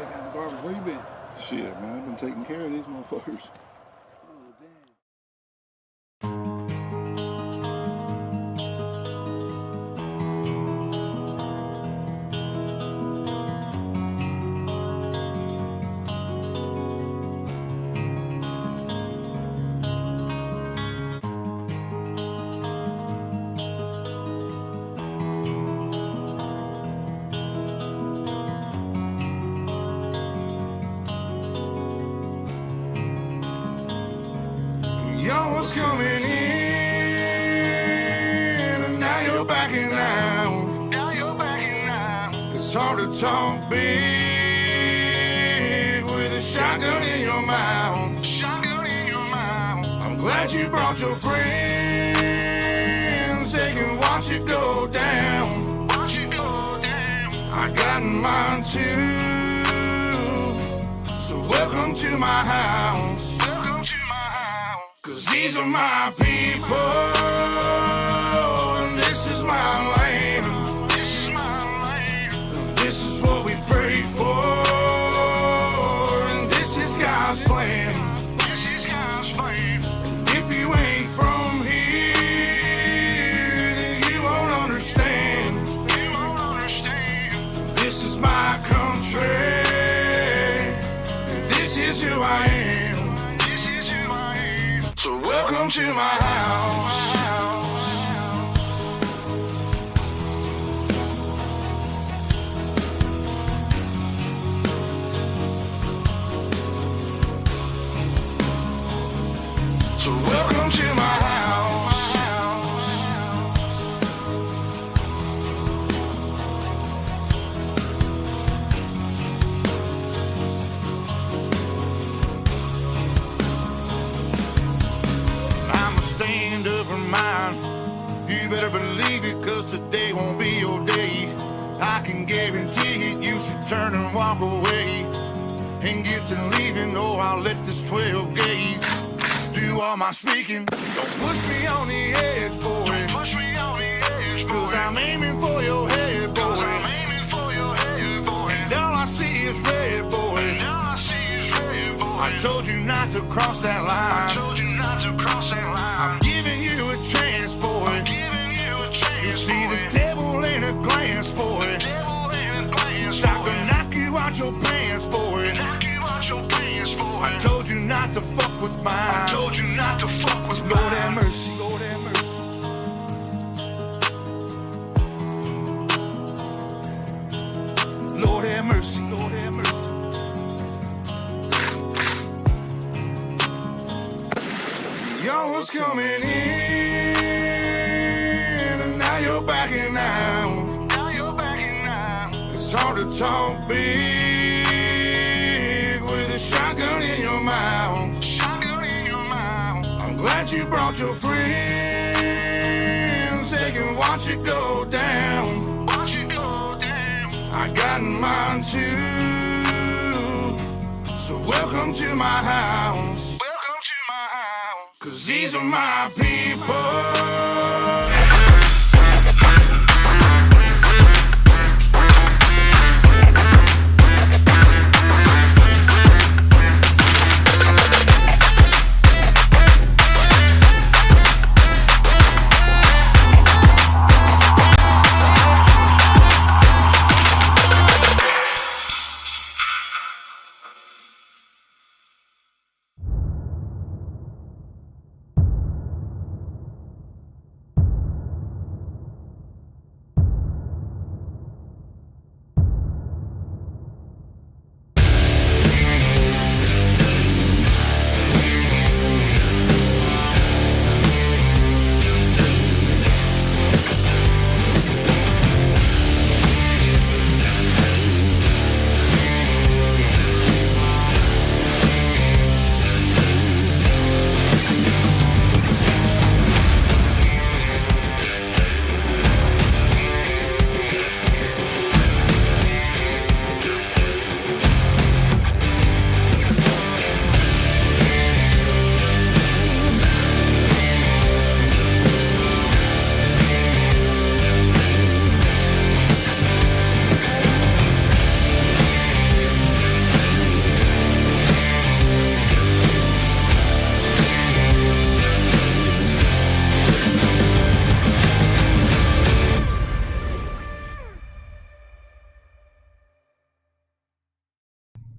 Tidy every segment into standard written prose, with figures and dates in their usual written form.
taking out the garbage. Where you been? Shit, man, I've been taking care of these motherfuckers. Oh, damn. Y'all was coming in, and now you're backing out. Now you're backing out. It's hard to talk big with a shotgun in your mouth. Shotgun in your mouth. I'm glad you brought your friends. They can watch it go down. Watch it go down. I got mine too. So welcome to my house. Cause these are my people, and this is my land. This is my land. This is what we pray for, and this is God's plan. This is God's plan. And if you ain't from here, then you won't understand. You won't understand. This is my country, and this is who I am. So welcome to my house. So welcome to my house. Mine. You better believe it, cause today won't be your day. I can guarantee it, you should turn and walk away and get to leaving, or I'll let this 12 gauge do all my speaking. Don't push me on the edge, boy. Don't push me on the edge, boy. Cause I'm aiming for your head, boy. I'm aiming for your head, boy. And all I see is red, boy. And all I see is red, boy. I told you not to cross that line. I told you not to cross that line. I'm giving you a chance, boy. I'm giving you a chance. You see the devil in a glance, boy. The devil in a glance, I can knock you out your pants, boy. Knock you out your pants, boy. I told you not to fuck with mine. I told you not to fuck with mine. Lord have mercy, Lord have mercy. Lord have mercy, Lord have mercy. Y'all was coming in, and now you're backing out. Now you're backing out. It's hard to talk big with a shotgun in your mouth. Shotgun in your mouth. I'm glad you brought your friends. They can watch it go down. Watch it go down. I got mine too. So welcome to my house. Cause these are my people.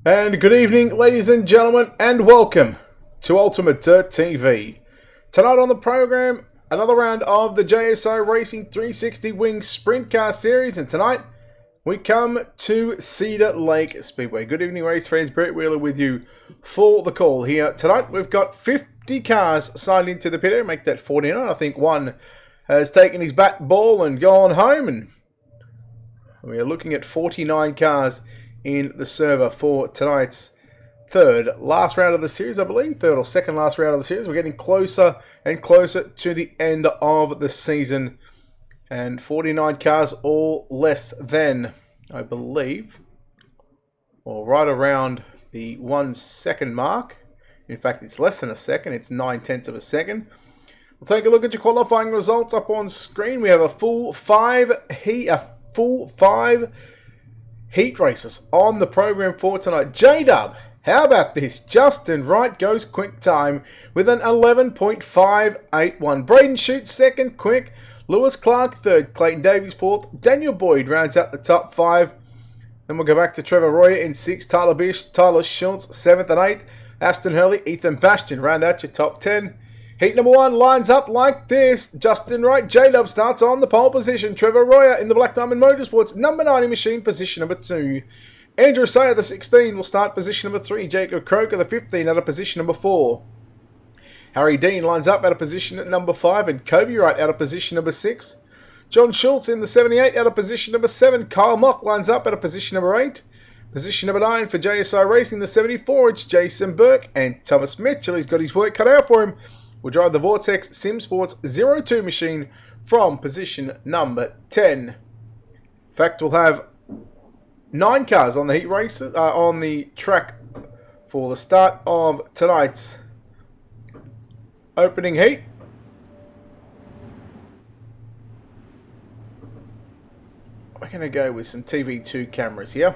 And good evening, ladies and gentlemen, and welcome to UltimateDirtTV. Tonight on the program, another round of the JSI Racing 360 Wing Sprint Car Series, and tonight we come to Cedar Lake Speedway. Good evening, race fans. Brett Wheeler with you for the call here. Tonight we've got 50 cars signed into the pit area, make that 49. I think one has taken his bat ball and gone home, and we are looking at 49 cars in the server for tonight's last round of the series, I believe. Third or second last round of the series. We're getting closer and closer to the end of the season. And 49 cars, all less than, I believe, or right around the 1 second mark. In fact, it's less than a second. It's 9/10 of a second. We'll take a look at your qualifying results up on screen. We have a full five heat races on the program for tonight. J-Dub, how about this? Justin Wright goes quick time with an 11.581. Braden shoots second quick. Lewis Clark third. Clayton Davies fourth. Daniel Boyd rounds out the top five. Then we'll go back to Trevor Royer in sixth. Tyler Bish, Tyler Schultz seventh and eighth. Aston Hurley, Ethan Bastian round out your top 10. Heat number one lines up like this. Justin Wright, J-Dub starts on the pole position. Trevor Royer in the Black Diamond Motorsports, number 90 machine, position number 2. Andrew Sayer, the 16, will start position number 3. Jacob Croker, the 15, out of position number 4. Harry Dean lines up out of position at number 5. And Kobe Wright out of position number 6. John Schultz in the 78 out of position number 7. Kyle Mock lines up out of position number 8. Position number 9 for JSI Racing, the 74. It's Jason Burke and Thomas Mitchell. He's got his work cut out for him. Will drive the Vortex Sim Sports 02 machine from position number 10. In fact, we'll have 9 cars on the heat race, on the track for the start of tonight's opening heat. We're going to go with some TV2 cameras here.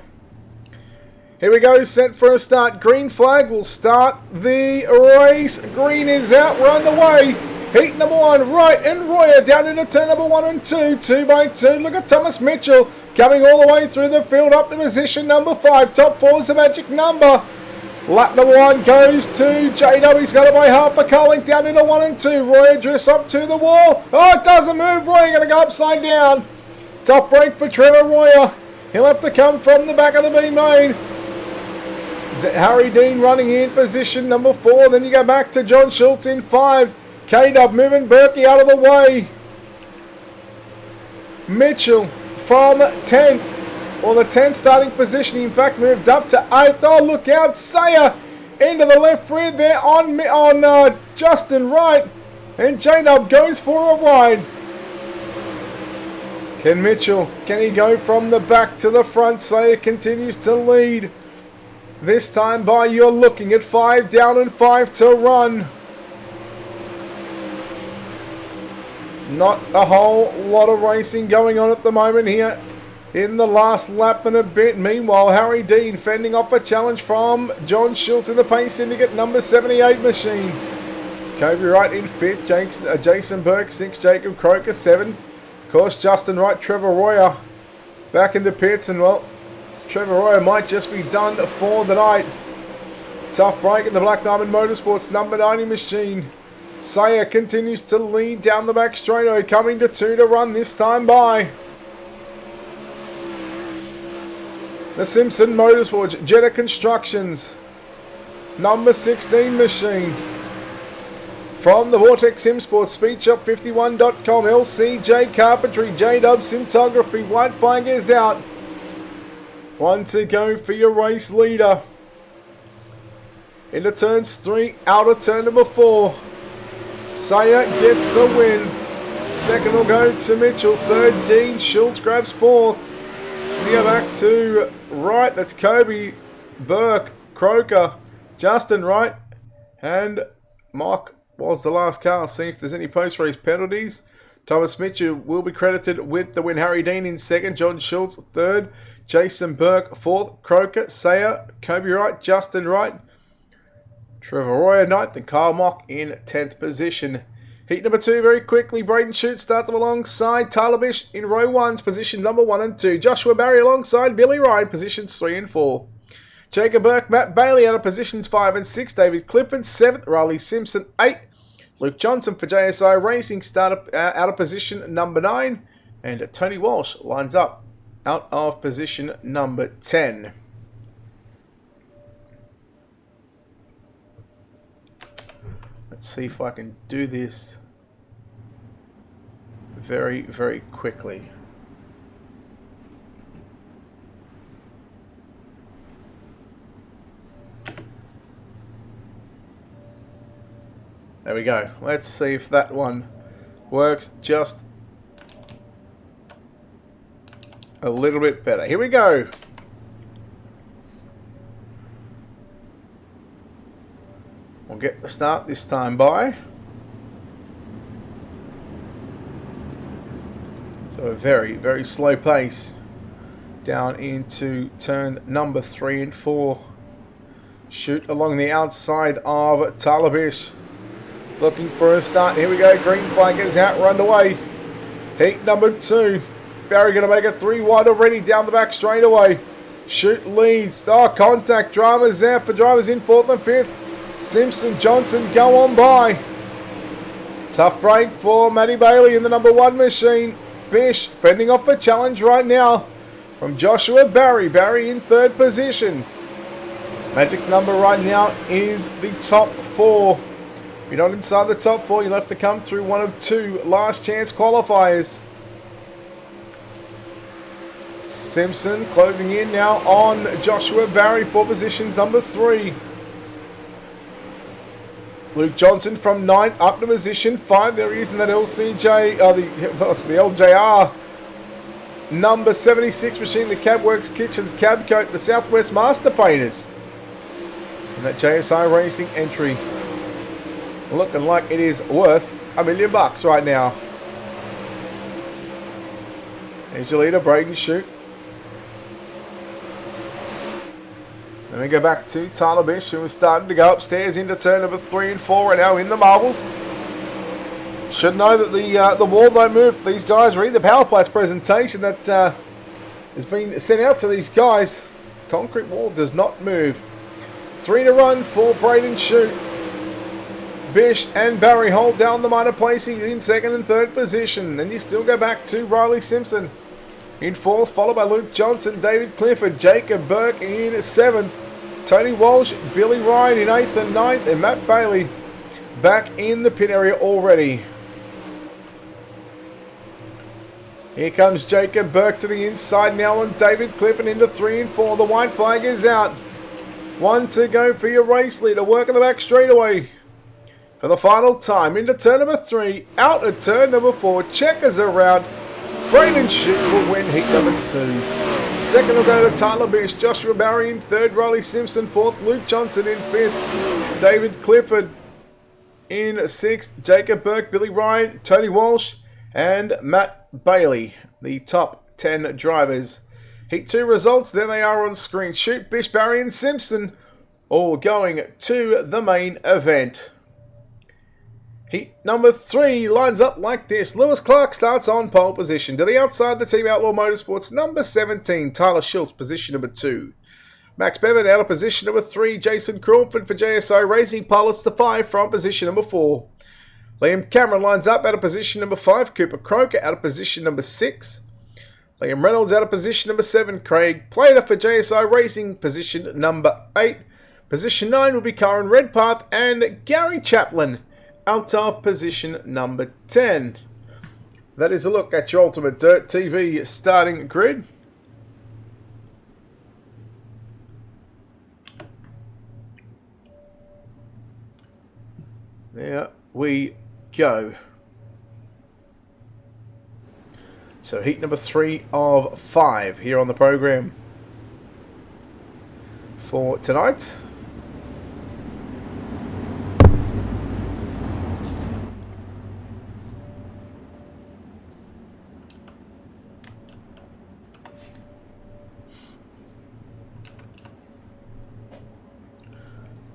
Here we go, set for a start. Green flag will start the race. Green is out, we're underway. Heat number 1, Wright and Royer down into turn number 1 and 2. 2 by 2, look at Thomas Mitchell coming all the way through the field up to position number 5. Top 4 is the magic number. Lap number 1 goes to J-Dub. He's got it by half a car length down into 1 and 2. Royer drifts up to the wall. Oh, it doesn't move. Royer going to go upside down. Top break for Trevor Royer. He'll have to come from the back of the B main. Harry Dean running in position number 4. Then you go back to John Schultz in 5. K-Dub moving Berkey out of the way. Mitchell from 10th, or the 10th starting position. In fact, moved up to 8th. Oh, look out. Sayer into the left rear there on Justin Wright. And J-Dub goes for a ride. Ken Mitchell, can he go from the back to the front? Sayer continues to lead. This time by, you're looking at 5 down and 5 to run. Not a whole lot of racing going on at the moment here in the last lap and a bit. Meanwhile, Harry Dean fending off a challenge from John Schultz in the Pace Syndicate number 78 machine. Kobe Wright in 5th, Jason Burke 6th, Jacob Croker 7th. Of course, Justin Wright, Trevor Royer back in the pits, and well, Trevor Royer might just be done for the night. Tough break in the Black Diamond Motorsports number 90 machine. Sayer continues to lead down the back straight, coming to 2 to run this time by. The Simpson Motorsports, Jetta Constructions, number 16 machine. From the Vortex Sim Sports, SpeedShop51.com, LCJ Carpentry, J-Dub Simtography, white flag is out. 1 to go for your race leader. Into turns 3, out of turn number 4. Sayer gets the win. Second will go to Mitchell. Third, Dean. Schultz grabs 4th. We go back to Wright. That's Kobe, Burke, Croker, Justin Wright, and Mock was the last car. See if there's any post-race penalties. Thomas Mitchell will be credited with the win. Harry Dean in 2nd. John Schultz 3rd. Jason Burke 4th. Croker, Sayer, Kobe Wright, Justin Wright, Trevor Royer 9th, and Kyle Mock in 10th position. Heat number 2 very quickly. Braden Shute starts them alongside Tyler Bish in row 1's position number 1 and 2. Joshua Barry alongside Billy Ryan, positions 3 and 4. Jacob Burke, Matt Bailey out of positions 5 and 6. David Clifford 7th. Riley Simpson 8. Luke Johnson for JSI Racing out of position number 9. And Tony Walsh lines up out of position number 10. Let's see if I can do this very, very quickly. There we go. Let's see if that one works just a little bit better. Here we go. We'll get the start this time by. So a very, very slow pace down into turn number 3 and 4. Shoot along the outside of Talabish. Looking for a start. Here we go. Green flag is out, run away. Heat number 2. Barry going to make it 3 wide already down the back straight away. Shoot leads. Oh, contact. Drivers out for drivers in 4th and 5th. Simpson, Johnson go on by. Tough break for Matty Bailey in the number 1 machine. Bish fending off a challenge right now from Joshua Barry. Barry in 3rd position. Magic number right now is the top 4. If you're not inside the top 4, you'll have to come through one of 2 last chance qualifiers. Simpson closing in now on Joshua Barry for positions number 3. Luke Johnson from 9th up to position 5. There he is in that LCJ, the LJR. Number 76 machine, the Cabworks Kitchens Cab Coat, the Southwest Master Painters. And that JSI Racing entry looking like it is worth $1 million right now. Here's your leader, Braden Shute. Then we go back to Tyler Bish, who is starting to go upstairs into turn number 3 and 4 right now in the marbles. Should know that the wall don't move. These guys read the PowerPlus presentation that has been sent out to these guys. Concrete wall does not move. 3 to run for Braden Shute. Bish and Barry hold down the minor placings in 2nd and 3rd position. Then you still go back to Riley Simpson in 4th, followed by Luke Johnson, David Clifford, Jacob Burke in 7th, Tony Walsh, Billy Ryan in 8th and 9th, and Matt Bailey back in the pit area already. Here comes Jacob Burke to the inside now on David Clifford into 3 and 4. The white flag is out. 1 to go for your race leader. Work on the back straightaway for the final time. Into turn number 3. Out at turn number 4. Checkers around. Braden Shute will win heat number 2. 2nd will go to Tyler Bish. Joshua Barry in 3rd. Riley Simpson 4th. Luke Johnson in 5th. David Clifford in 6th. Jacob Burke, Billy Ryan, Tony Walsh, and Matt Bailey. The top 10 drivers. Heat 2 results. There they are on screen. Shute, Bish, Barry, and Simpson all going to the main event. Heat number 3 lines up like this. Lewis Clark starts on pole position. To the outside, the Team Outlaw Motorsports, number 17, Tyler Schultz, position number 2. Max Bevan out of position number 3. Jason Crawford for JSI Racing pilots the 5 from position number 4. Liam Cameron lines up out of position number 5. Cooper Croker out of position number 6. Liam Reynolds out of position number 7. Craig Plater for JSI Racing, position number 8. Position 9 will be Karen Redpath and Gary Chaplin out of position number 10. That is a look at your Ultimate Dirt TV starting grid. There we go. So heat number 3 of 5 here on the program for tonight.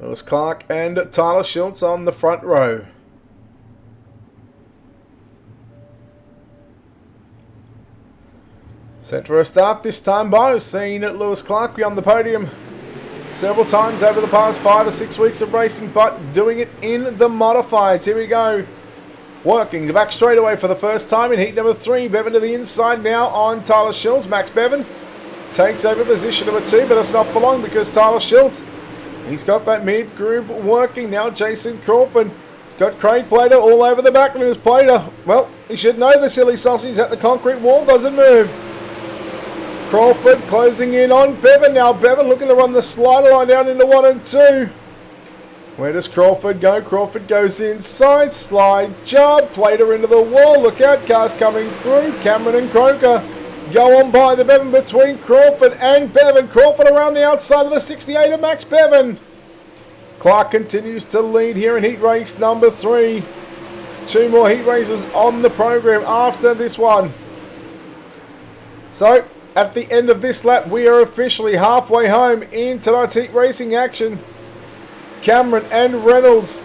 Lewis Clark and Tyler Schultz on the front row. Set for a start this time by. We've seen Lewis Clark be on the podium several times over the past 5 or 6 weeks of racing, but doing it in the modifieds. Here we go. Working the back straightaway for the first time in heat number 3. Bevan to the inside now on Tyler Schultz. Max Bevan takes over position number 2, but it's not for long because Tyler Schultz, he's got that mid groove working now. Jason Crawford, he's got Craig Plater all over the back of his. Plater, well, he should know the silly sausage at the concrete wall doesn't move. Crawford closing in on Bevan now. Bevan looking to run the slider line down into 1 and 2. Where does Crawford go? Crawford goes inside. Slide job. Plater into the wall. Look out. Cars coming through. Cameron and Croker go on by the Bevan between Crawford and Bevan. Crawford around the outside of the 68 of Max Bevan. Clark continues to lead here in heat race number 3. 2 more heat races on the program after this one. So, at the end of this lap, we are officially halfway home in tonight's heat racing action. Cameron and Reynolds,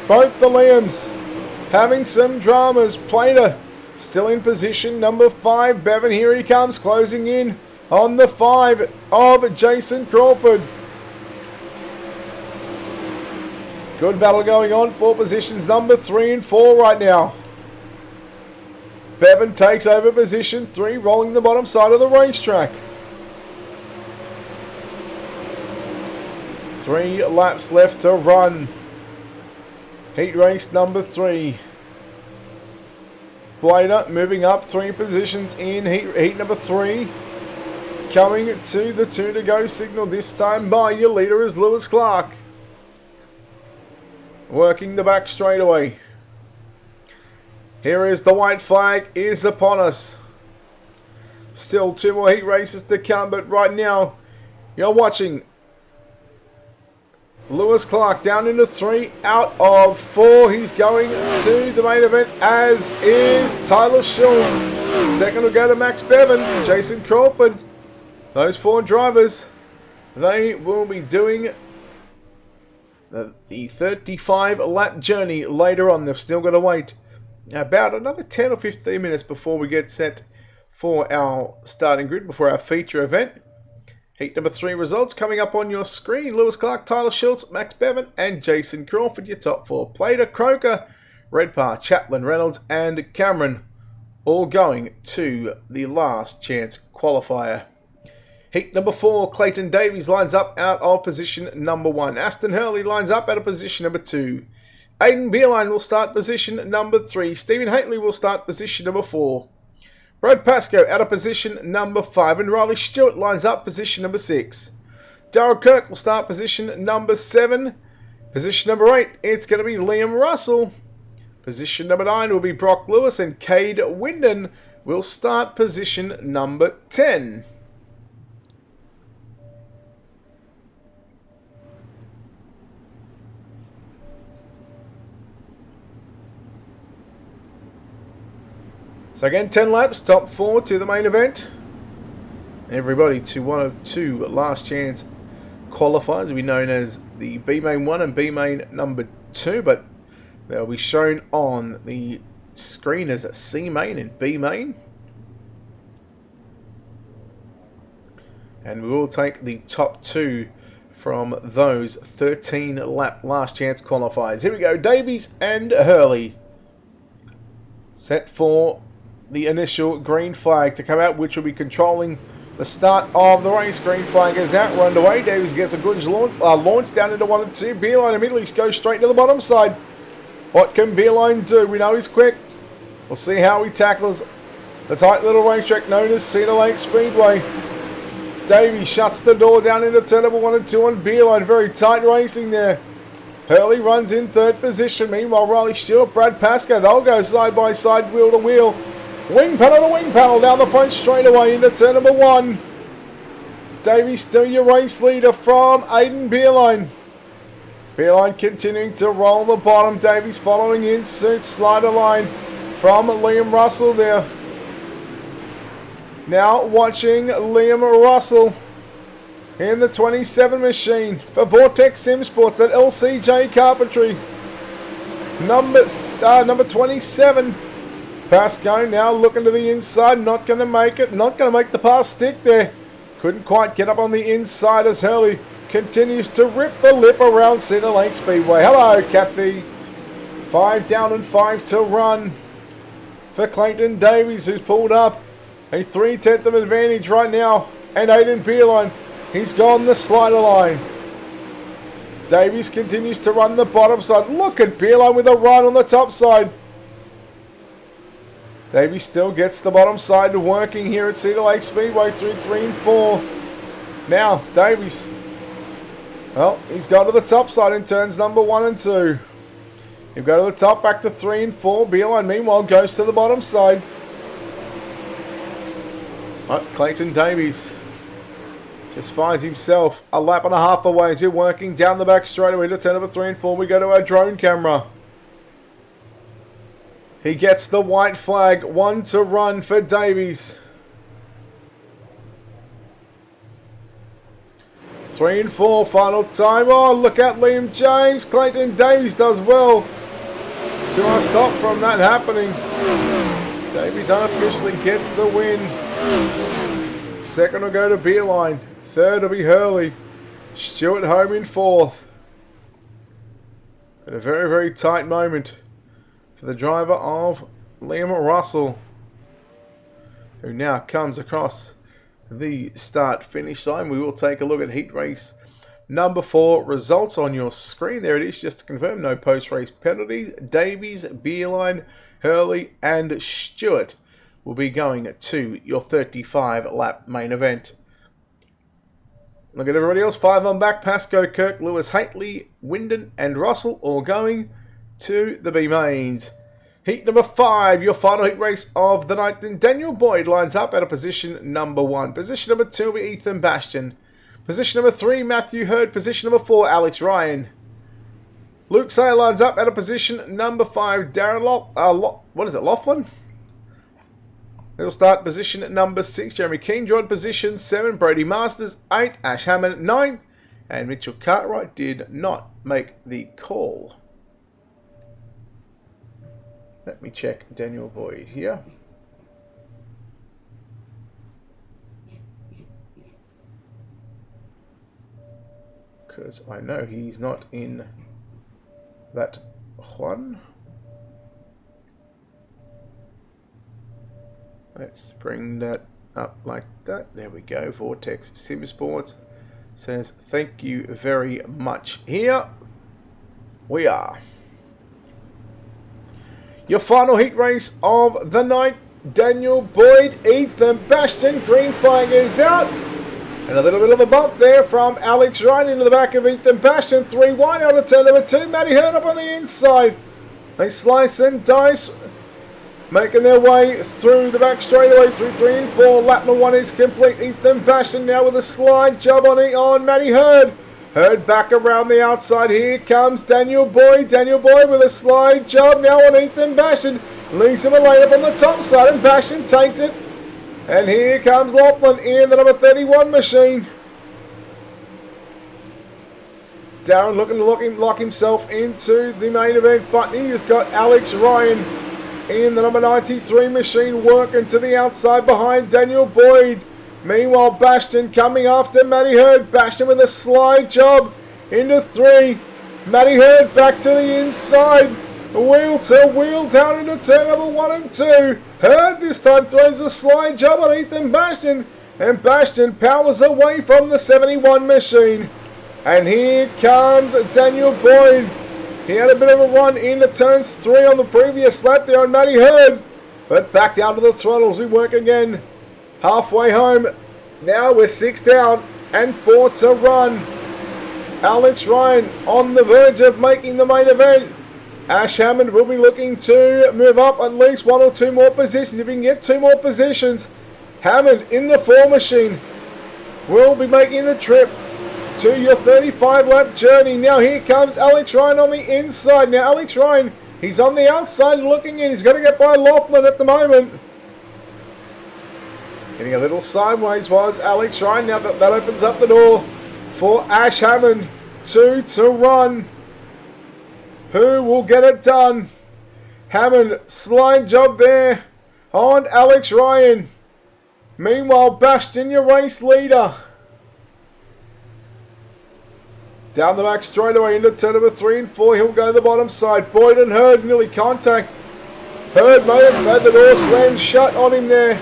both the Liams, having some dramas. Plater still in position number 5. Bevan, here he comes, closing in on the 5 of Jason Crawford. Good battle going on for positions number 3 and 4 right now. Bevan takes over position 3, rolling the bottom side of the racetrack. 3 laps left to run. Heat race number 3. Plater moving up 3 positions in heat number 3. Coming to the 2 to go signal this time by your leader is Lewis Clark. Working the back straightaway. Here is the white flag is upon us. Still 2 more heat races to come, but right now you're watching Lewis Clark down into 3 out of 4. He's going to the main event, as is Tyler Schultz. Second will go to Max Bevan, Jason Crawford. Those 4 drivers, they will be doing the 35 lap journey later on. They've still got to wait about another 10 or 15 minutes before we get set for our starting grid, before our feature event. Heat number 3 results coming up on your screen. Lewis Clark, Tyler Schultz, Max Bevan and Jason Crawford, your top 4. Plater, Croker, Redpath, Chaplin, Reynolds and Cameron, all going to the last chance qualifier. Heat number 4, Clayton Davies lines up out of position number 1. Aston Hurley lines up out of position number 2. Aidan Beerline will start position number 3. Stephen Haitley will start position number 4. Brad Pascoe out of position number 5. And Riley Stewart lines up position number 6. Darryl Kirk will start position number 7. Position number 8, it's going to be Liam Russell. Position number 9 will be Brock Lewis. And Cade Winden will start position number 10. So again, 10 laps, top 4 to the main event. Everybody to one of 2 last chance qualifiers, will be known as the B main 1 and B main number 2, but they'll be shown on the screen as C main and B main. And we will take the top 2 from those 13 lap last chance qualifiers. Here we go, Davies and Hurley. Set for the initial green flag to come out, which will be controlling the start of the race. Green flag is out, we're underway. Davies gets a good launch down into 1 and 2. Beerline immediately goes straight to the bottom side. What can Beerline do? We know he's quick. We'll see how he tackles the tight little racetrack known as Cedar Lake Speedway. Davies shuts the door down into turn number 1 and 2 on Beerline. Very tight racing there. Hurley runs in 3rd position. Meanwhile, Riley Stewart, Brad Pascoe, they'll go side by side, wheel to wheel. Wing panel to wing panel down the front straightaway into turn number 1. Davies still your race leader from Aidan Beerline. Beerline continuing to roll the bottom. Davies following in suit. Slider line from Liam Russell there. Now watching Liam Russell in the 27 machine for Vortex Sim Sports at LCJ Carpentry. Number 27. Pascoe now looking to the inside, not going to make it, not going to make the pass stick there. Couldn't quite get up on the inside as Hurley continues to rip the lip around Cedar Lane Speedway. Hello, Kathy. 5 down and 5 to run for Clayton Davies, who's pulled up a 3/10 of advantage right now. And Aiden Beerline, he's gone the slider line. Davies continues to run the bottom side. Look at Beerline with a run on the top side. Davies still gets the bottom side working here at Cedar Lake Speedway through 3 and 4. Now, Davies. Well, he's got to the top side in turns number 1 and 2. He'll go to the top, back to 3 and 4. Beerline, meanwhile, goes to the bottom side. Right, Clayton Davies just finds himself a lap and a half away as we're working down the back straight away to turn number 3 and 4. We go to our drone camera. He gets the white flag. 1 to run for Davies. 3 and 4, final time. Oh, look at Liam James. Clayton Davies does well to stop from that happening. Davies unofficially gets the win. Second will go to Beerline. Third will be Hurley. Stewart home in 4th. At a very, very tight moment for the driver of Liam Russell, who now comes across the start-finish line. We will take a look at heat race number 4 results on your screen. There it is, just to confirm, no post-race penalties. Davies, Beerline, Hurley and Stewart will be going to your 35-lap main event. Look at everybody else. 5 on back. Pascoe, Kirk, Lewis, Haitley, Winden and Russell all going to the B mains. Heat number 5, your final heat race of the night. And Daniel Boyd lines up at a position number 1. Position number 2 will be Ethan Bastian. Position number 3, Matthew Hurd. Position number 4, Alex Ryan. Luke Sayer lines up at a position number 5. Darren Laughlin? He'll start position number 6. Jeremy Keane joined position 7. Brady Masters 8. Ash Hammond 9. And Mitchell Cartwright did not make the call. Let me check Daniel Boyd here. Because I know he's not in that one. Let's bring that up like that. There we go. Vortex Sim Sports says thank you very much. Here we are. Your final heat race of the night. Daniel Boyd, Ethan Bastian. Green flag is out. And a little bit of a bump there from Alex Ryan into the back of Ethan Bastian. 3 wide out of turn number 2. Matty Hurd up on the inside. They slice and dice, making their way through the back straightaway through 3 and 4. Lap number 1 is complete. Ethan Bastian now with a slide job on Matty Hurd. Hurd back around the outside. Here comes Daniel Boyd. Daniel Boyd with a slide job now on Ethan Bastian. Leaves him a lane up on the top side and Bastian takes it. And here comes Laughlin in the number 31 machine. Darren looking to lock himself into the main event, but he has got Alex Ryan in the number 93 machine working to the outside behind Daniel Boyd. Meanwhile, Bastian coming after Matty Hurd. Bastian with a slide job into 3. Matty Hurd back to the inside. Wheel to wheel down into turn number 1 and 2. Hurd this time throws a slide job on Ethan Bastian. And Bastian powers away from the 71 machine. And here comes Daniel Boyd. He had a bit of a run into turns 3 on the previous lap there on Matty Hurd. But back down to the throttles. We work again. Halfway home. Now we're 6 down and 4 to run. Alex Ryan on the verge of making the main event. Ash Hammond will be looking to move up at least 1 or 2 more positions. If he can get 2 more positions, Hammond in the 4 machine will be making the trip to your 35-lap journey. Now here comes Alex Ryan on the inside. Now Alex Ryan, he's on the outside looking in. He's got to get by Laughlin at the moment. Getting a little sideways was Alex Ryan. Now that opens up the door for Ash Hammond. 2 to run. Who will get it done? Hammond, slide job there on Alex Ryan. Meanwhile, Bastian, your race leader. Down the back straightaway into turn number 3 and 4. He'll go to the bottom side. Boyd and Hurd nearly contact. Hurd may have had the door slammed shut on him there.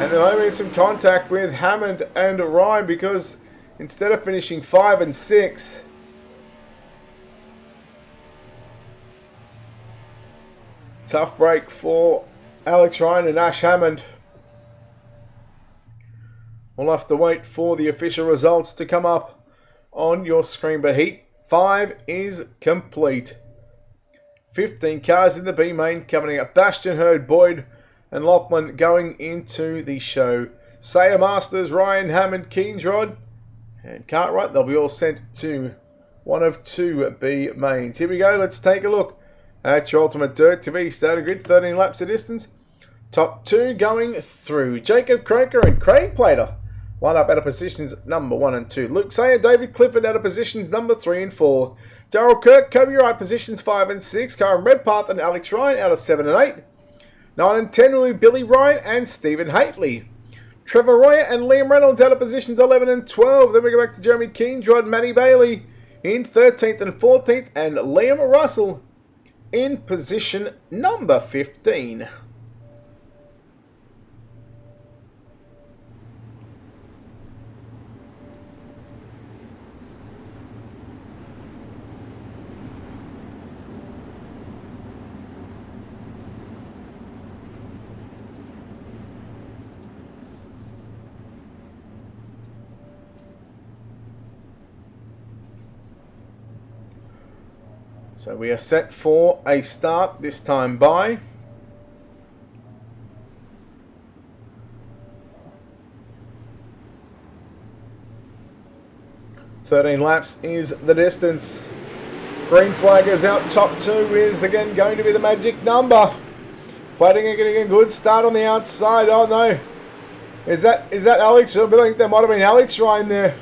And there may be some contact with Hammond and Ryan because instead of finishing 5 and 6, tough break for Alex Ryan and Ash Hammond. We'll have to wait for the official results to come up on your screen. But Heat 5 is complete. 15 cars in the B main coming up. Bastion, Hurd, Boyd and Lachlan going into the show. Sayer, Masters, Ryan, Hammond, Keensrod and Cartwright. They'll be all sent to one of 2 B mains. Here we go. Let's take a look at your UltimateDirtTV starter grid. 13 laps of distance. Top 2 going through. Jacob Croker and Craig Plater line up out of positions number 1 and 2. Luke Sayer, David Clifford out of positions number 3 and 4. Darryl Kirk, Kobe Wright positions 5 and 6. Karen Redpath and Alex Ryan out of 7 and 8. 9 and 10 will be Billy Ryan and Stephen Haitley. Trevor Royer and Liam Reynolds out of positions 11 and 12. Then we go back to Jeremy Keensrod, Matty Bailey in 13th and 14th. And Liam Russell in position number 15. So we are set for a start, this time by 13 laps is the distance. Green flag is out. Top 2 is again going to be the magic number. Plating are getting a good start on the outside. Oh no. Is that Alex? I think there might have been Alex Ryan there.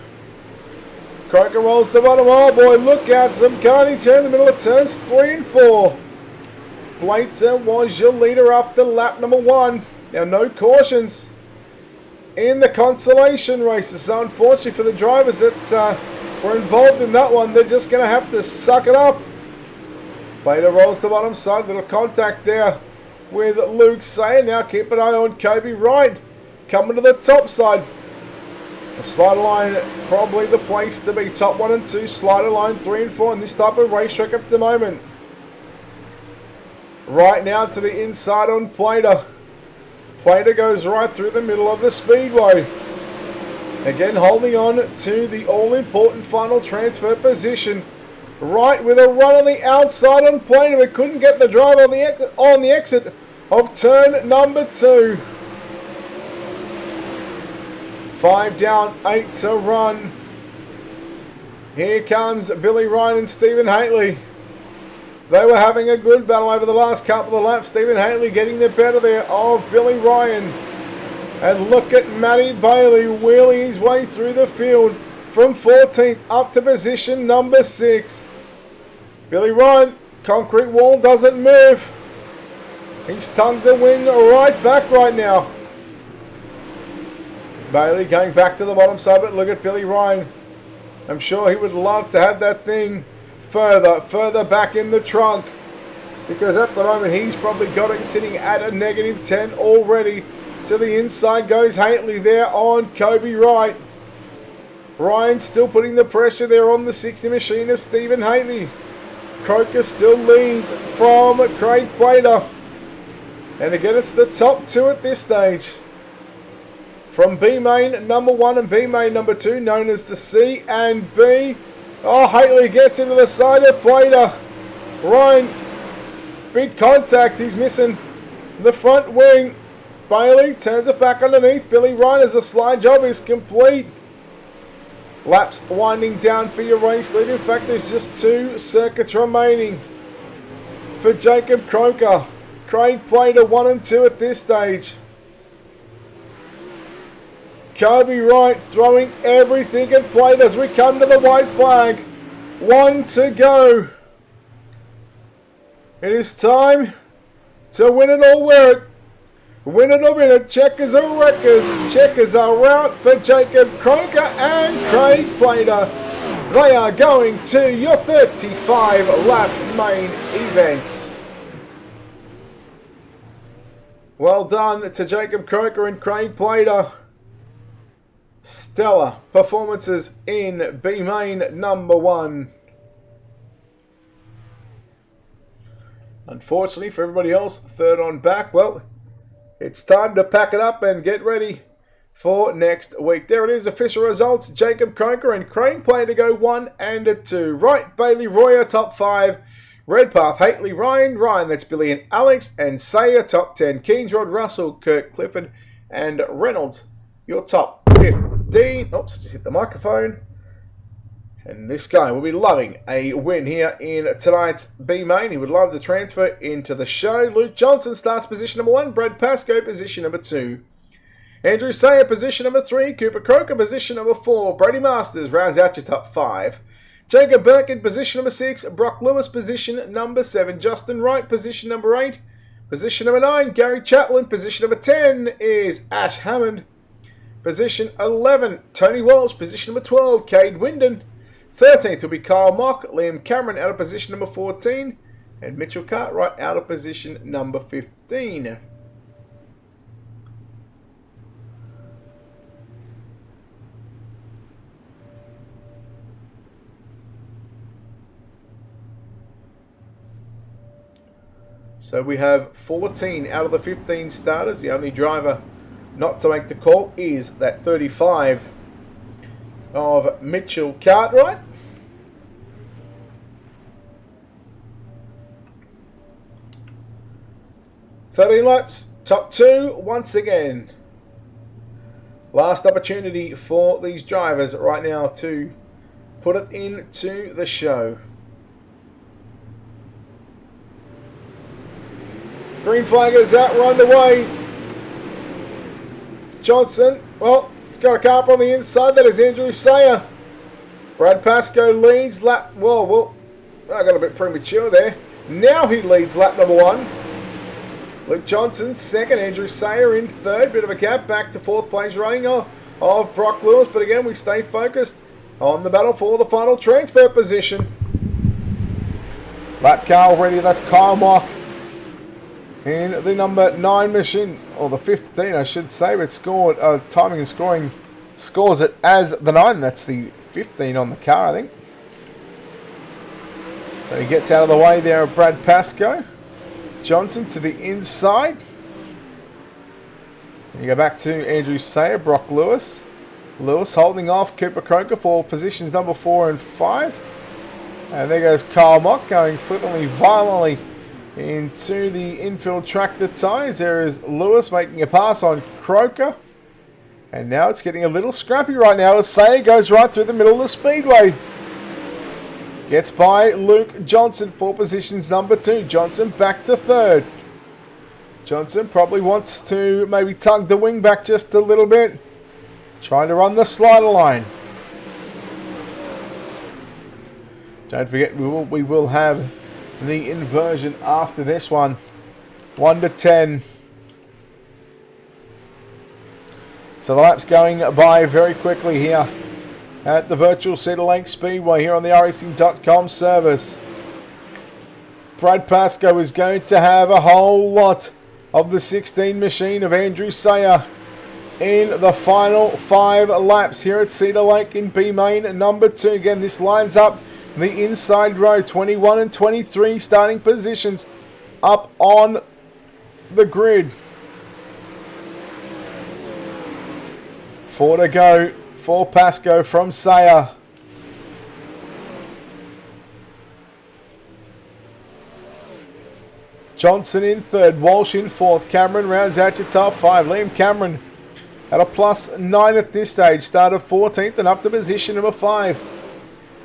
Croker rolls to the bottom. Oh boy, look out. Some carney turn in the middle of turns 3 and 4. Blater was your leader after lap number 1. Now no cautions in the consolation races. So unfortunately for the drivers that were involved in that one, they're just going to have to suck it up. Blater rolls to the bottom side. Little contact there with Luke Sayer. Now keep an eye on Kobe Wright coming to the top side. The slider line, probably the place to be. Top 1 and 2, slider line 3 and 4 in this type of racetrack at the moment. Right now to the inside on Plater. Plater goes right through the middle of the speedway. Again holding on to the all-important final transfer position. Right with a run on the outside on Plater, but couldn't get the drive on the exit of turn number 2. 5 down, 8 to run. Here comes Billy Ryan and Stephen Haitley. They were having a good battle over the last couple of laps. Stephen Haitley getting the better there of Billy Ryan. And look at Matty Bailey wheeling his way through the field from 14th up to position number 6. Billy Ryan, concrete wall doesn't move. He's tugged the wing right back right now. Bailey going back to the bottom side, but look at Billy Ryan. I'm sure he would love to have that thing further back in the trunk, because at the moment he's probably got it sitting at a -10 already. To the inside goes Haitley there on Kobe Wright. Ryan still putting the pressure there on the 60 machine of Stephen Haitley. Croker still leads from Craig Plater. And again, it's the top 2 at this stage. From B main number 1 and B main number 2, known as the C and B. Oh, Haitley gets into the side of Plater. Ryan, big contact. He's missing the front wing. Bailey turns it back underneath. Billy Ryan as the slide job is complete. Laps winding down for your race lead. In fact, there's just 2 circuits remaining for Jacob Croker. Craig Plater 1 and 2 at this stage. Kobe Wright throwing everything at Plater as we come to the white flag. 1 to go. It is time to win it or wear it. Winner to winner, checkers are wreckers. Checkers are out for Jacob Croker and Craig Plater. They are going to your 35 lap main events. Well done to Jacob Croker and Craig Plater. Stellar performances in B main number 1. Unfortunately for everybody else, third on back. Well, it's time to pack it up and get ready for next week. There it is, official results. Jacob Croker and Craig Plater go 1 and 2. Wright, Bailey, Royer, top 5. Redpath, Haitley, Ryan, that's Billy and Alex, and Sayer, top 10. Keensrod, Russell, Kirk, Clifford, and Reynolds, your top 15. Oops, just hit the microphone. And this guy will be loving a win here in tonight's B main. He would love the transfer into the show. Luke Johnson starts position number 1. Brad Pascoe, position number 2. Andrew Sayer, position number 3. Cooper Croker, position number 4. Brady Masters rounds out your top 5. Jacob Birkin, position number 6. Brock Lewis, position number 7. Justin Wright, position number 8. Position number 9, Gary Chaplin. Position number 10 is Ash Hammond. Position 11, Tony Walsh. Position number 12, Cade Winden. 13th will be Kyle Mock. Liam Cameron out of position number 14. And Mitchell Cartwright out of position number 15. So we have 14 out of the 15 starters. The only driver not to make the call is that 35 of Mitchell Cartwright. "13 laps, top 2 once again." Last opportunity for these drivers right now to put it into the show. Green flag is out, we're underway. Johnson, well, it's got a car up on the inside. That is Andrew Sayer. Brad Pascoe leads lap, well, I got a bit premature there. Now he leads lap number 1. Luke Johnson second, Andrew Sayer in third. Bit of a gap back to 4th place running of Brock Lewis. But again, we stay focused on the battle for the final transfer position. Lap car already, that's Kyle Mock in the number 9 machine, or the 15 I should say, but scored, timing and scoring scores it as the 9. That's the 15 on the car, I think. So he gets out of the way there of Brad Pascoe. Johnson to the inside. You go back to Andrew Sayer, Brock Lewis. Lewis holding off Cooper Croker for positions number 4 and 5. And there goes Kyle Mock going flippantly, violently into the infield tractor tyres. There is Lewis making a pass on Croker. And now it's getting a little scrappy right now as Sayer goes right through the middle of the speedway. Gets by Luke Johnson for positions number 2. Johnson back to 3rd. Johnson probably wants to maybe tug the wing back just a little bit. Trying to run the slider line. Don't forget, we will have the inversion after this one. 1 to 10. So the lap's going by very quickly here at the virtual Cedar Lake Speedway here on the iRacing.com service. Brad Pascoe is going to have a whole lot of the 16 machine of Andrew Sayer in the final 5 laps here at Cedar Lake in B main number 2. Again, this lines up the inside row, 21 and 23 starting positions up on the grid. 4 to go for Pascoe from Sayer. Johnson in 3rd, Walsh in 4th. Cameron rounds out your top 5. Liam Cameron at a +9 at this stage. Started 14th and up to position number 5.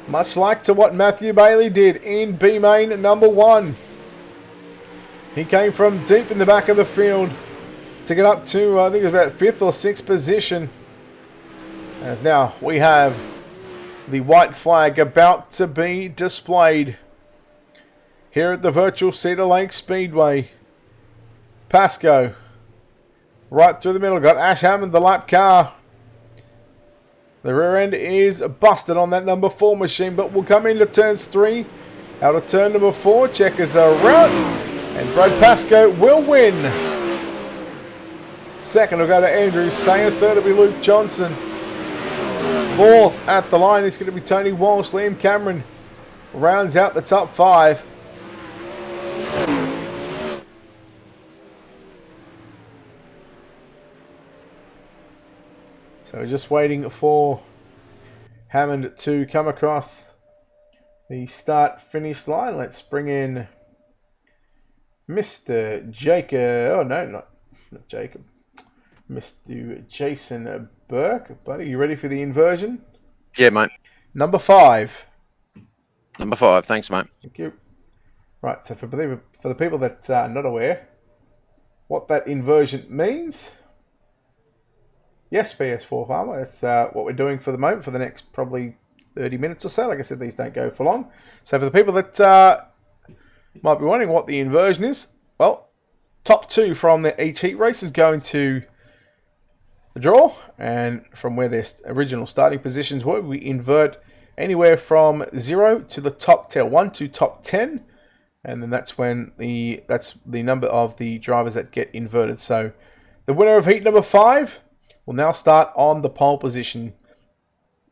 Much like to what Matthew Bailey did in B main number 1. He came from deep in the back of the field to get up to, I think it was about 5th or 6th position. And now we have the white flag about to be displayed here at the virtual Cedar Lake Speedway. Pascoe Right through the middle. Got Ash Hammond, the lap car. The rear end is busted on that number 4 machine, but we'll come into turns 3. Out of turn number 4. Checkers are out. And Brad Pascoe will win. Second will go to Andrew Sayer. Third will be Luke Johnson. Fourth at the line is going to be Tony Walsh. Liam Cameron rounds out the top 5. So we're just waiting for Hammond to come across the start-finish line. Let's bring in Mr. Jacob. Oh, no, not Jacob. Mr. Jason Burke. Buddy, you ready for the inversion? Yeah, mate. Number 5. Number 5. Thanks, mate. Thank you. Right, so for the people that are not aware what that inversion means... Yes, PS4 Farmer, that's what we're doing for the moment for the next probably 30 minutes or so. Like I said, these don't go for long. So for the people that might be wondering what the inversion is, well, top 2 from the each heat race is going to the draw. And from where their original starting positions were, we invert anywhere from 0 to the top 10, 1 to top 10. And then that's when that's the number of the drivers that get inverted. So the winner of heat number 5 will now start on the pole position.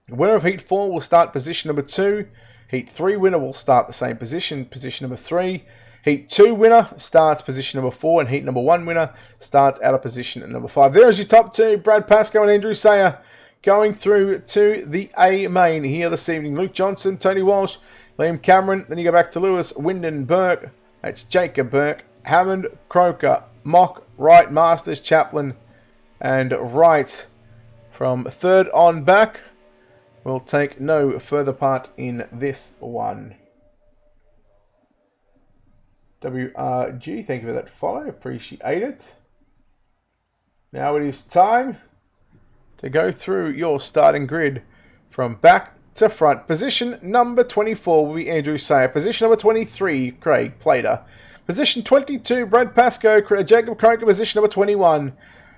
The winner of Heat 4 will start position number 2. Heat 3 winner will start the same position, position number 3. Heat 2 winner starts position number 4. And Heat number 1 winner starts out of position at number 5. There's your top 2, Brad Pascoe and Andrew Sayer, going through to the A main here this evening. Luke Johnson, Tony Walsh, Liam Cameron. Then you go back to Lewis, Wyndon, Burke. That's Jacob Burke, Hammond, Croker, Mock, Wright, Masters, Chaplin, and Wright. From third on back, will take no further part in this one. WRG, thank you for that follow, appreciate it. Now it is time to go through your starting grid from back to front. Position number 24 will be Andrew Sayer. Position number 23, Craig Plater. Position 22, Brad Pascoe, Jacob Croker. Position number 21.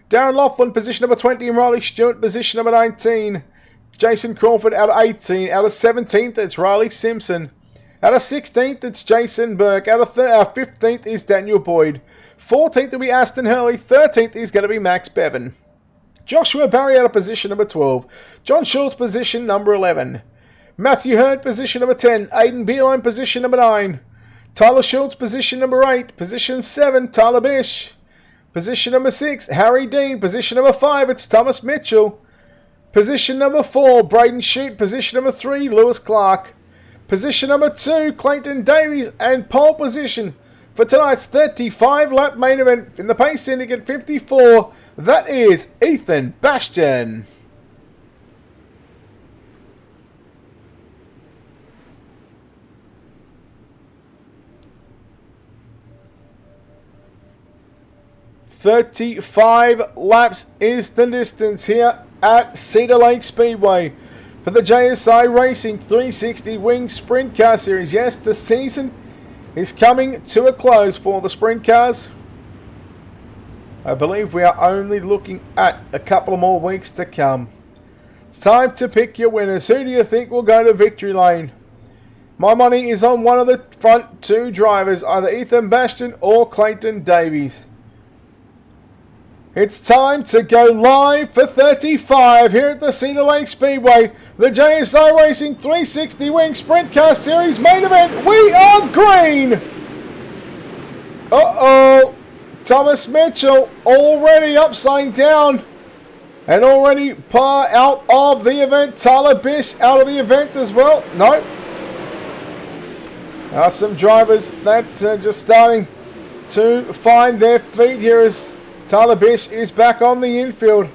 Darren Laughlin, position number 20, and Riley Stewart, position number 19. Jason Crawford out of 18. Out of 17th, it's Riley Simpson. Out of 16th, it's Jason Burke. Out of 15th is Daniel Boyd. 14th will be Aston Hurley. 13th is going to be Max Bevan. Joshua Barry out of position number 12. John Schultz, position number 11. Matthew Hurd, position number 10. Aidan Beeline, position number 9. Tyler Schultz, position number 8. Position 7, Tyler Bish. Position number 6, Harry Dean. Position number 5, it's Thomas Mitchell. Position number 4, Braden Shute. Position number 3, Lewis Clark. Position number 2, Clayton Davies. And pole position for tonight's 35-lap main event in the Pace Syndicate 54, that is Ethan Bastian. "35 laps is the distance here at Cedar Lake Speedway for the JSI Racing 360 Wing Sprint Car Series." Yes, the season is coming to a close for the Sprint Cars. I believe we are only looking at a couple of more weeks to come. It's time to pick your winners. Who do you think will go to victory lane? My money is on one of the front 2 drivers, either Ethan Bastian or Clayton Davies. It's time to go live for 35 here at the Cedar Lake Speedway. The JSI Racing 360 Wing Sprint Car Series main event. We are green. Uh-oh. Thomas Mitchell already upside down and already out of the event. Tyler Bish out of the event as well. No. There are some drivers that are just starting to find their feet here as Tyler Bish is back on the infield,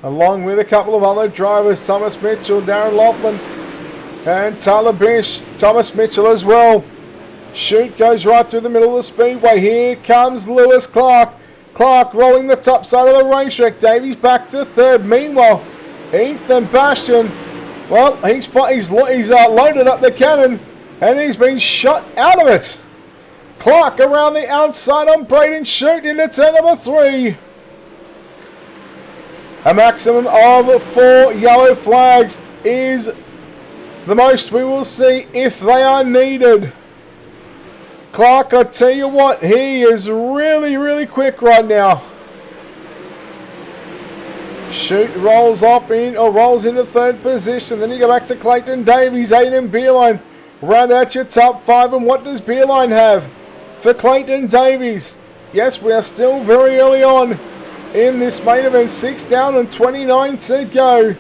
along with a couple of other drivers, Thomas Mitchell, Darren Laughlin, and Tyler Bish. Thomas Mitchell as well. Chute goes right through the middle of the speedway. Here comes Lewis Clark. Clark rolling the top side of the racetrack. Davies back to third. Meanwhile, Ethan Bastian, well, he's loaded up the cannon and he's been shot out of it. Clark around the outside on Braden Chute into turn number 3. A maximum of 4 yellow flags is the most we will see if they are needed. Clark, I tell you what, he is really, really quick right now. Chute rolls off in, or rolls into 3rd position. Then you go back to Clayton Davies, Aiden Beerline. Round out your top 5, and what does Beerline have for Clayton Davies? Yes, we are still very early on in this main event. 6 down and 29 to go.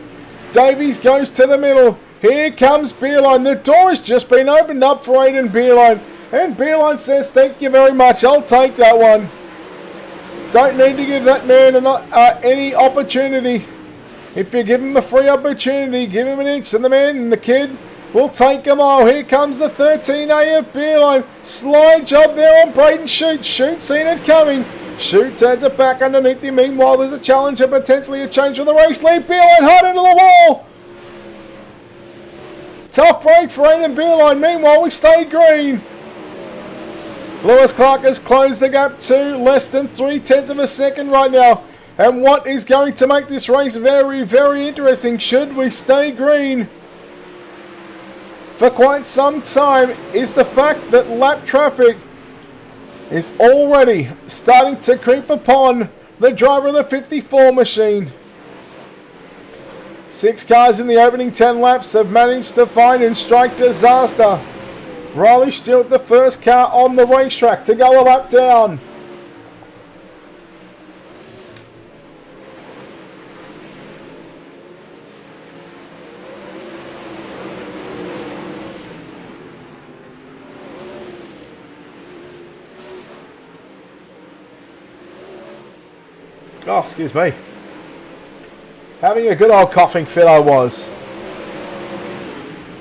Davies goes to the middle. Here comes Beerline. The door has just been opened up for Aiden Beerline. And Beerline says, thank you very much. I'll take that one. Don't need to give that man any opportunity. If you give him a free opportunity, give him an inch. And the man and the kid will take them all. Here comes the 13A of Beerline. Slide job there on Braden Chute. Chute seen it coming. Chute turns it back underneath him. Meanwhile, there's a challenge and potentially a change for the race lead. Beerline hard into the wall. Tough break for Aiden Beerline. Meanwhile, we stay green. Lewis Clark has closed the gap to less than 3/10 of a second right now. And what is going to make this race very, very interesting, should we stay green for quite some time, is the fact that lap traffic is already starting to creep upon the driver of the 54 machine. 6 cars in the opening 10 laps have managed to find and strike disaster. Riley Stewart, the first car on the racetrack to go a lap down. Oh, excuse me. Having a good old coughing fit I was.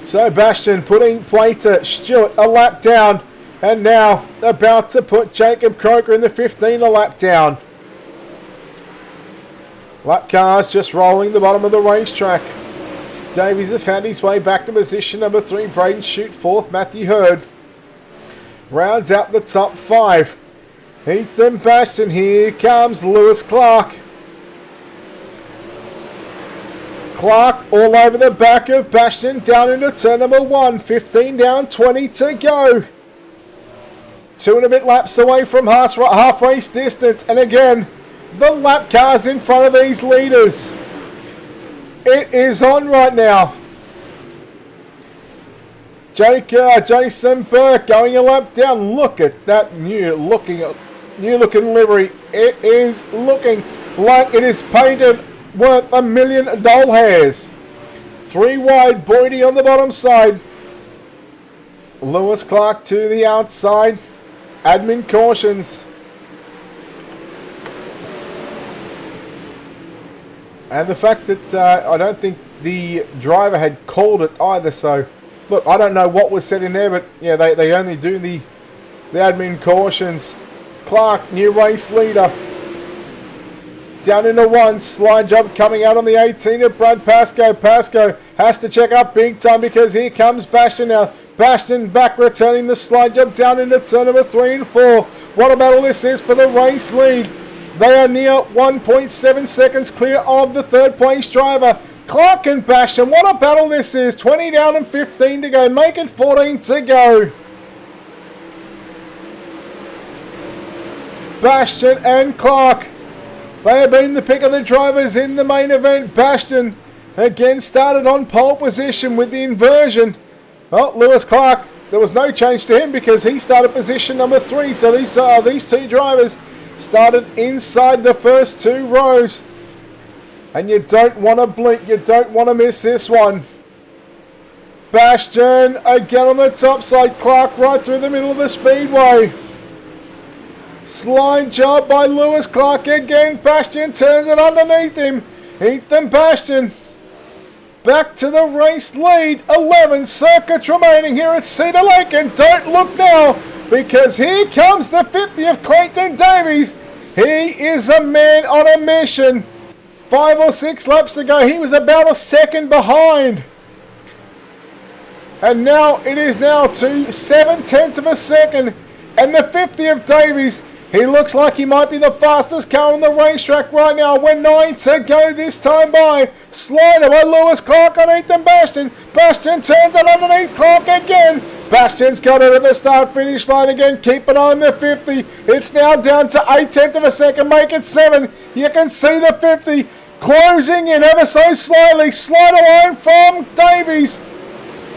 So Bastian putting Plater Stewart a lap down, and now about to put Jacob Croker in the 15 a lap down. Lap cars just rolling the bottom of the racetrack. Davies has found his way back to position number 3. Braden Chute 4th. Matthew Hurd rounds out the top 5. Ethan Bastian. Here comes Lewis Clark. Clark all over the back of Bastian down into turn number 1. 15 down, 20 to go. 2 and a bit laps away from half race distance. And again, the lap cars in front of these leaders. It is on right now. Jason Burke going a lap down. Look at that new looking livery. It is looking like it is painted worth $1 million hairs. 3 wide, Boydie on the bottom side. Lewis Clark to the outside. Admin cautions. And the fact that I don't think the driver had called it either, so look, I don't know what was said in there, but yeah, they only do the admin cautions. Clark, new race leader. Down into 1, slide job coming out on the 18 of Brad Pascoe. Pascoe has to check up big time because here comes Bastian now. Bastian back returning the slide job down into turn number 3 and 4. What a battle this is for the race lead. They are near 1.7 seconds clear of the 3rd place driver. Clark and Bastian, what a battle this is. 20 down and 15 to go. Make it 14 to go. Bastian and Clark. They have been the pick of the drivers in the main event. Bastian again started on pole position with the inversion. Oh, Lewis Clark, there was no change to him because he started position number 3. So these 2 drivers started inside the first 2 rows. And you don't want to blink. You don't want to miss this one. Bastian again on the top side. Clark right through the middle of the speedway. Slide job by Lewis Clark again. Bastian turns it underneath him. Ethan Bastian back to the race lead. 11 circuits remaining here at Cedar Lake. And don't look now, because here comes the 50 of Clayton Davies. He is a man on a mission. 5 or 6 laps ago, he was about a second behind. And now it is now to 7/10 of a second. And the 50 of Davies. He looks like he might be the fastest car on the racetrack right now. We're 9 to go this time by. Slider by Lewis Clark on Ethan Bastion. Bastion turns it underneath Clark again. Bastion's got it at the start-finish line again. Keep an eye on the 50. It's now down to 0.8 of a second. Make it 7. You can see the 50 closing in ever so slightly. Slider line from Davies.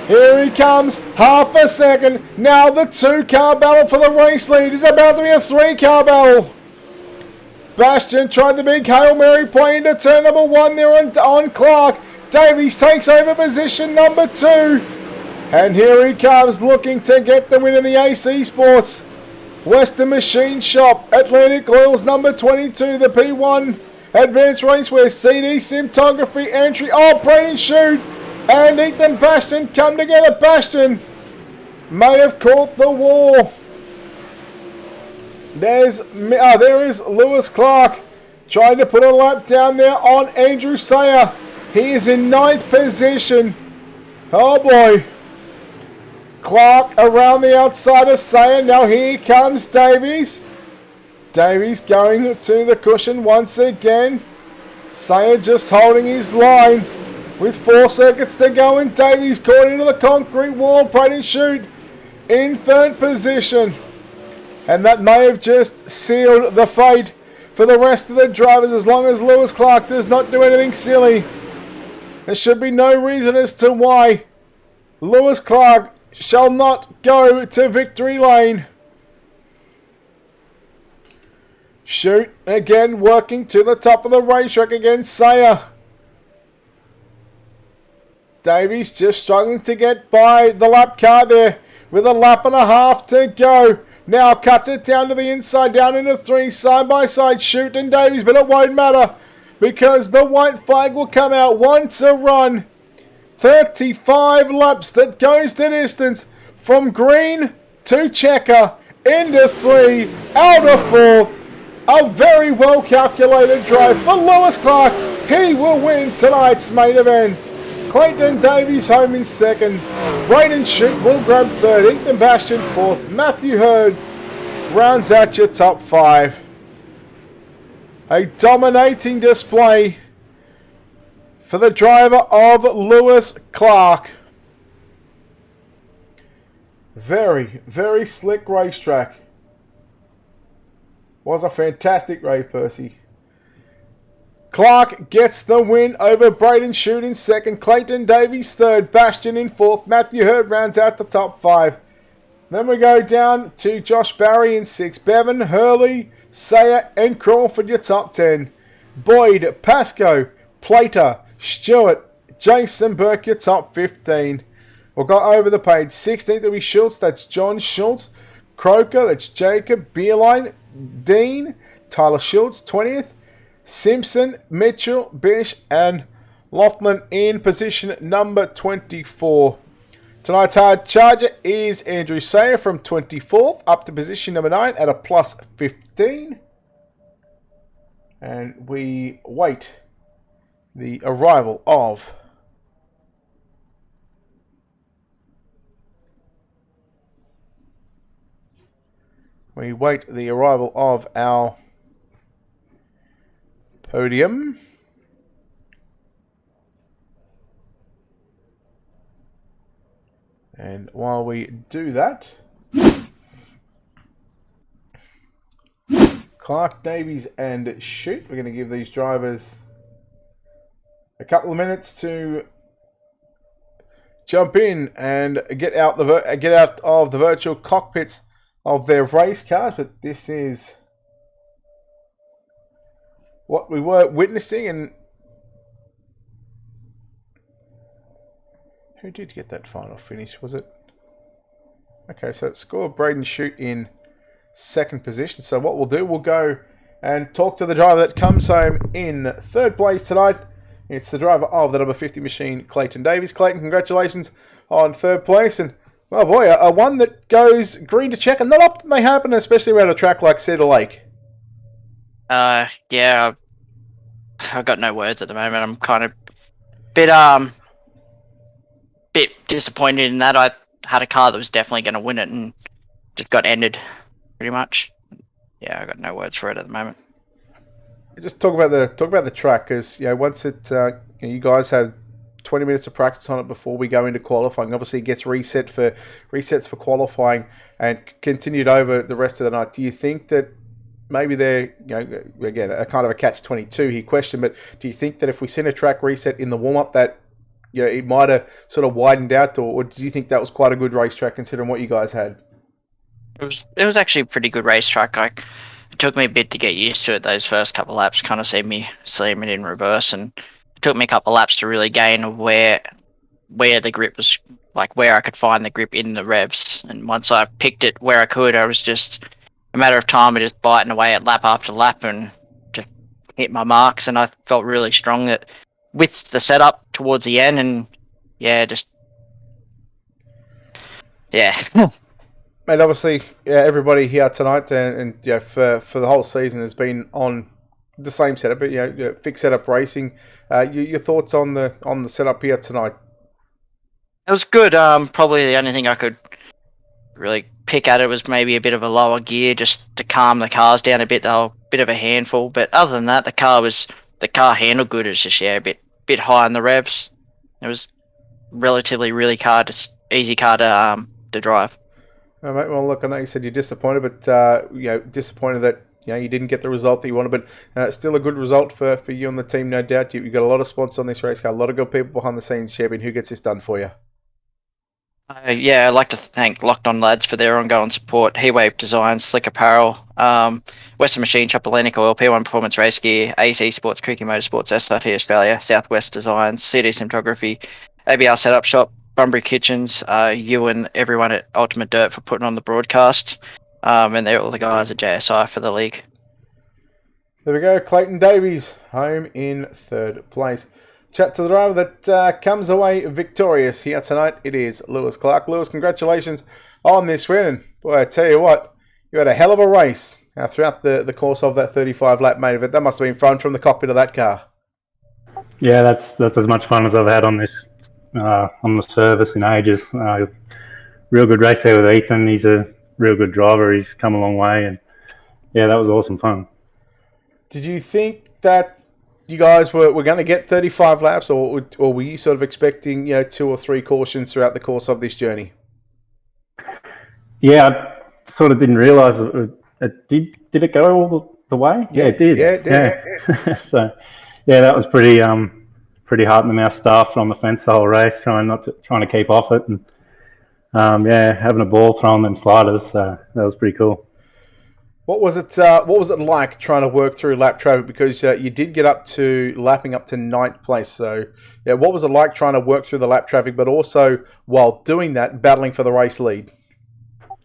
Here he comes, half a second. Now the 2-car battle for the race lead is about to be a 3-car battle. Bastion tried the big Hail Mary play into turn number 1 there on Clark. Davies takes over position number 2. And here he comes looking to get the win in the AC Sports. Western Machine Shop, Atlantic Oils number 22, the P1 Advanced Raceway, CD Symptography entry. Oh, Braden Shoot and Ethan Bastion come together. Bastion may have caught the wall. There is Lewis Clark trying to put a lap down there on Andrew Sayer. He is in 9th position. Oh boy. Clark around the outside of Sayer. Now here comes Davies. Davies going to the cushion once again. Sayer just holding his line. With 4 circuits to go, and Davies caught into the concrete wall. Braden Shoot in 3rd position. And that may have just sealed the fate for the rest of the drivers as long as Lewis Clark does not do anything silly. There should be no reason as to why Lewis Clark shall not go to victory lane. Shoot again working to the top of the racetrack against Sayer. Davies just struggling to get by the lap car there with a lap and a half to go. Now cuts it down to the inside, down into 3, side by side, Shoot and Davies, but it won't matter because the white flag will come out. 1 to run. 35 laps that goes the distance from green to checker into 3, out of 4. A very well calculated drive for Lewis Clark. He will win tonight's main event. Clayton Davies home in 2nd. Braden Shoot will grab 3rd. Ethan Bastion 4th. Matthew Hurd rounds out your top 5. A dominating display for the driver of Lewis Clark. Very, very slick racetrack. Was a fantastic race, Percy. Clark gets the win over Braden Shoot in 2nd. Clayton Davies 3rd. Bastion in 4th. Matthew Hurd rounds out the top 5. Then we go down to Josh Barry in 6th. Bevan, Hurley, Sayer and Crawford your top 10. Boyd, Pascoe, Plater, Stewart, Jason Burke your top 15. We'll go over the page. 16th will be Schultz. That's John Schultz. Croker, that's Jacob. Beerline, Dean, Tyler Schultz. 20th. Simpson, Mitchell, Bish, and Laughlin in position number 24. Tonight's hard charger is Andrew Sayer from 24th up to position number 9 at a plus 15. And we wait the arrival of our podium. And while we do that, Clark, Davies and Shoot, we're going to give these drivers a couple of minutes to jump in and get out of the virtual cockpits of their race cars. But this is what we were witnessing, and who did get that final finish? Was it? Okay, so it scored Braden Shoot in 2nd position. So what we'll do, we'll go and talk to the driver that comes home in 3rd place tonight. It's the driver of the number 50 machine, Clayton Davies. Clayton, congratulations on 3rd place. And, oh boy, a one that goes green to check. And not often they happen, especially around a track like Cedar Lake. Yeah, I've got no words at the moment. I'm kind of bit disappointed in that. I had a car that was definitely going to win it and just got ended. pretty much. Yeah, I got no words for it at the moment. Just talk about the track, because once you guys had 20 minutes of practice on it before we go into qualifying. Obviously, it gets resets for qualifying and continued over the rest of the night. Do you think that maybe they're, again, a kind of a catch-22 here question, but do you think that if we send a track reset in the warm-up that it might have sort of widened out, or do you think that was quite a good racetrack considering what you guys had? It was actually a pretty good racetrack. Like, it took me a bit to get used to it. Those first couple of laps kind of see me slamming in reverse, and it took me a couple of laps to really gain where the grip was, like where I could find the grip in the revs. And once I picked it where I could, I was just a matter of time of just biting away at lap after lap and just hit my marks. And I felt really strong that with the setup towards the end, and yeah. And obviously, everybody here tonight and for the whole season has been on the same setup, but fixed setup racing. Your thoughts on the setup here tonight? It was good. Probably the only thing I could really pick at it was maybe a bit of a lower gear, just to calm the cars down a bit. They were a bit of a handful, but other than that, the car handled good. It was just a bit high on the revs. It was relatively easy car to drive. Mate, well, look, I know you said you're disappointed, but disappointed that you didn't get the result that you wanted, but still a good result for you and the team, no doubt. You've got a lot of sponsors on this race car, a lot of good people behind the scenes, champion. Who gets this done for you? I'd like to thank Locked On Lads for their ongoing support. Heatwave Designs, Slick Apparel, Western Machine Shop, Atlantic Oil, P1 Performance Race Gear, AC Sports, Kooky Motorsports, SRT Australia, Southwest Designs, CD Cinematography, ABR Setup Shop, Bunbury Kitchens, you and everyone at Ultimate Dirt for putting on the broadcast, and they're all the guys at JSI for the league. There we go, Clayton Davies, home in third place. Chat to the driver that comes away victorious here tonight. It is Lewis Clark. Lewis, congratulations on this win. And boy, I tell you what, you had a hell of a race throughout the course of that 35-lap main event. That must have been fun from the cockpit of that car. Yeah, that's as much fun as I've had on this on the service in ages. Real good race there with Ethan. He's a real good driver. He's come a long way, and yeah, that was awesome fun. Did you think that you guys were going to get 35 laps, or were you sort of expecting 2 or 3 cautions throughout the course of this journey? Yeah, I sort of didn't realise it did. Did it go all the way? Yeah, it did. Yeah, it did. Yeah. So yeah, that was pretty heart in the mouth stuff on the fence the whole race, trying to keep off it, and having a ball throwing them sliders. So that was pretty cool. What was it like trying to work through lap traffic? Because you did get lapping up to 9th place. So yeah, what was it like trying to work through the lap traffic, but also while doing that, battling for the race lead?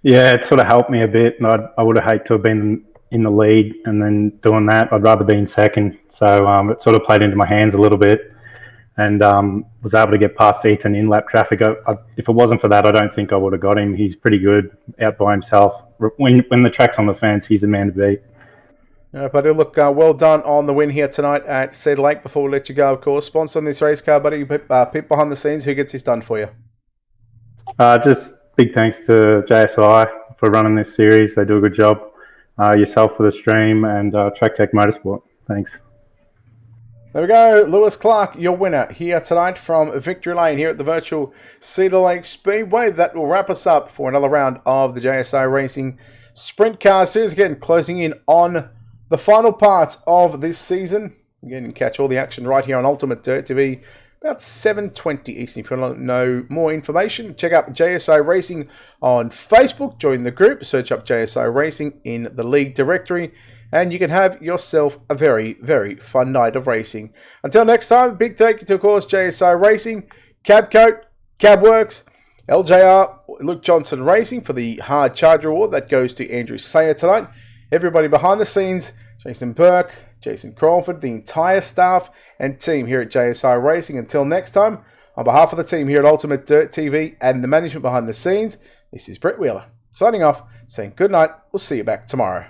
Yeah, it sort of helped me a bit, and I would have hated to have been in the lead and then doing that. I'd rather be in second. So it sort of played into my hands a little bit, and was able to get past Ethan in lap traffic. If it wasn't for that, I don't think I would have got him. He's pretty good out by himself. When the track's on the fence, he's the man to beat. Buddy, look, well done on the win here tonight at Cedar Lake. Before we let you go, of course, sponsor on this race car, buddy. Pip behind the scenes, who gets this done for you? Just big thanks to JSI for running this series. They do a good job. Yourself for the stream, and Track Tech Motorsport. Thanks. There we go, Lewis Clark, your winner here tonight from Victory Lane here at the virtual Cedar Lake Speedway. That will wrap us up for another round of the JSI Racing Sprint Car Series. Again, closing in on the final parts of this season. Again, you can catch all the action right here on UltimateDirtTV about 7:20 Eastern. If you want to know more information, check out JSI Racing on Facebook. Join the group, search up JSI Racing in the league directory, and you can have yourself a very, very fun night of racing. Until next time, big thank you to, of course, JSI Racing, Cabcoat, Cabworks, LJR, Luke Johnson Racing for the hard charge award. That goes to Andrew Sayer tonight. Everybody behind the scenes, Jason Burke, Jason Crawford, the entire staff and team here at JSI Racing. Until next time, on behalf of the team here at Ultimate Dirt TV and the management behind the scenes, this is Brett Wheeler signing off, saying good night. We'll see you back tomorrow.